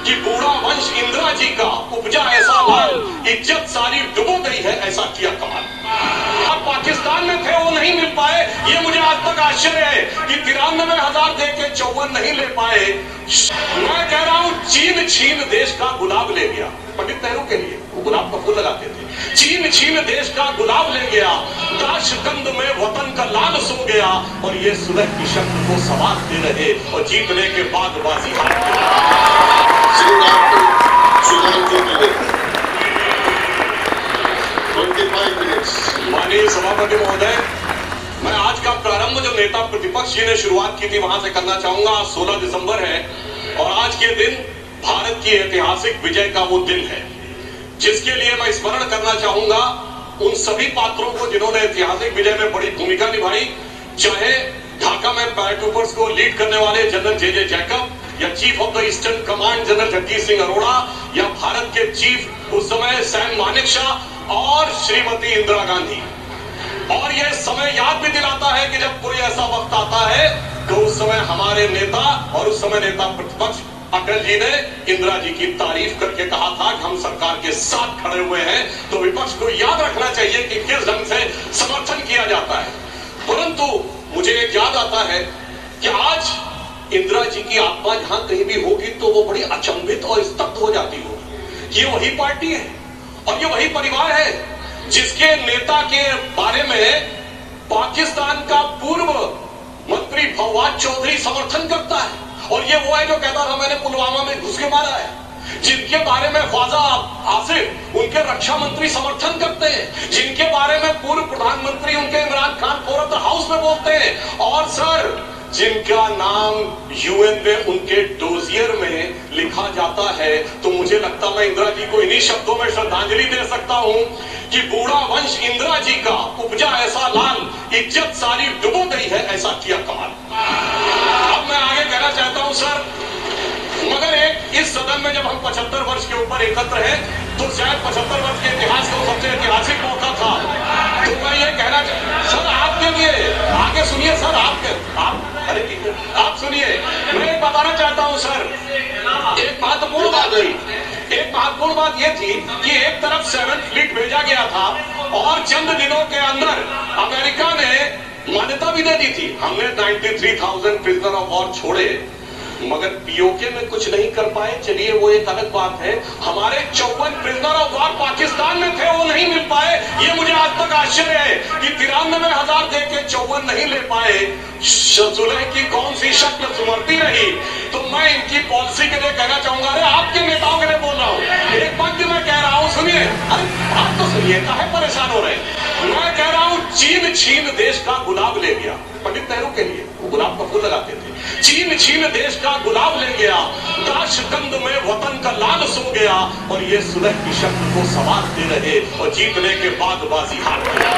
कि बूढ़ा वंश इंदिरा जी का उपजा ऐसा लाल, इज्जत सारी डुबो गई है ऐसा किया कमाल। और पाकिस्तान में थे वो नहीं मिल पाए, ये मुझे आज तक आश्चर्य है कि 93,000 दे के 54 नहीं ले पाए। मैं कह रहा हूं चीन छीन देश का गुलाब ले गया। पंडित नेहरू के लिए वो गुलाब का फूल लगाते थे। चीन छीन देश का गुलाब ले गया, ताशकंद में वतन का लाल सो गया, और ये सुलह की शक्ल को सवार दे रहे और जीतने के बाद बाजी हार माननीय सभापति महोदय, मैं आज का प्रारंभ जो नेता प्रतिपक्ष जी ने शुरुआत की थी वहां से करना चाहूंगा। आज 16 दिसंबर है और आज के दिन भारत की ऐतिहासिक विजय का वो दिन है जिसके लिए मैं स्मरण करना चाहूंगा उन सभी पात्रों को जिन्होंने ऐतिहासिक विजय में बड़ी भूमिका निभाई, चाहे ढाका में पैराट्रूपर्स को लीड करने वाले जनरल जे जैकब या chief of the eastern command general Jagdish Singh Arora या भारत के चीफ उस समय सैम मानेकशॉ और श्रीमती इंदिरा गांधी। और यह समय याद भी दिलाता है कि जब कोई ऐसा वक्त आता है तो उस समय हमारे नेता और उस समय नेता प्रतिपक्ष अटल जी ने इंदिरा जी की तारीफ करके कहा था कि हम सरकार के साथ खड़े हुए हैं। तो विपक्ष को याद रखना चाहिए कि किस ढंग से समर्थन किया जाता है। परंतु मुझे एक याद आता है कि आज इंदिरा जी की आत्मा जहां कहीं भी होगी तो वो बड़ी अचंभित और स्तब्ध हो जाती होगी। ये वही पार्टी है और ये वही परिवार है जिसके नेता के बारे में पाकिस्तान का पूर्व मंत्री फवाद चौधरी समर्थन करता है। और ये वो है जो कहता था मैंने पुलवामा में घुस के मारा है, जिनके बारे में ख्वाजा आसिफ उनके रक्षा मंत्री समर्थन करते हैं, जिनके बारे में पूर्व प्रधानमंत्री उनके इमरान खान फोरम हाउस में बोलते हैं, और सर जिनका नाम यूएन में उनके डोजियर में लिखा जाता है। तो मुझे लगता मैं इंदिरा जी को इन्हीं शब्दों में श्रद्धांजलि दे सकता हूं कि बूढ़ा वंश इंदिरा जी का उपजा ऐसा लाल, इज्जत सारी डुबो गई है ऐसा किया कमाल। अब मैं आगे कहना चाहता हूं सर, मगर एक इस सदन में जब हम 75 वर्ष के ऊपर एकत्र हैं तो शायद 75 वर्ष के इतिहास का सबसे ऐतिहासिक मौका था। तो मैं ये कहना सर आपके लिए आगे सुनिए सर, आप सुनिए, मैं एक बताना चाहता हूं सर, एक महत्वपूर्ण बात थी। एक महत्वपूर्ण बात यह थी कि एक तरफ 7th फ्लीट भेजा गया था और चंद दिनों के अंदर अमेरिका ने मान्यता भी दे दी थी। हमने 93,000 प्रिजनर ऑफ वॉर छोड़े, मगर पीओके में कुछ नहीं कर पाए। चलिए वो एक अलग बात है। हमारे 54 प्रिजनर ऑफ वॉर पाकिस्तान में थे वो नहीं मिल पाए। ये मुझे आज तक आश्चर्य है कि 93,000 दे के 54 नहीं ले पाए। सुलह की कौन सी शक्ल सुमरती रही। तो मैं इनकी पॉलिसी के लिए कहना चाहूंगा, अरे आपके नेताओं के लिए बोल रहा हूं, एक पंक्ति में कह रहा हूं, सुनिए, अरे आप तो सुनिए, काहे परेशान हो रहे हैं। मैं कह रहा हूं चीन छीन देश का गुलाब ले गया। पंडित नेहरू के लिए वो गुलाब का फूल लगाते थे। चीन छीन देश का गुलाब ले गया, ताशकंद में वतन का लाल सो गया, और ये सुलह की शक्ल को सवार दे रहे और जीतने के बाद बाजी हार गया।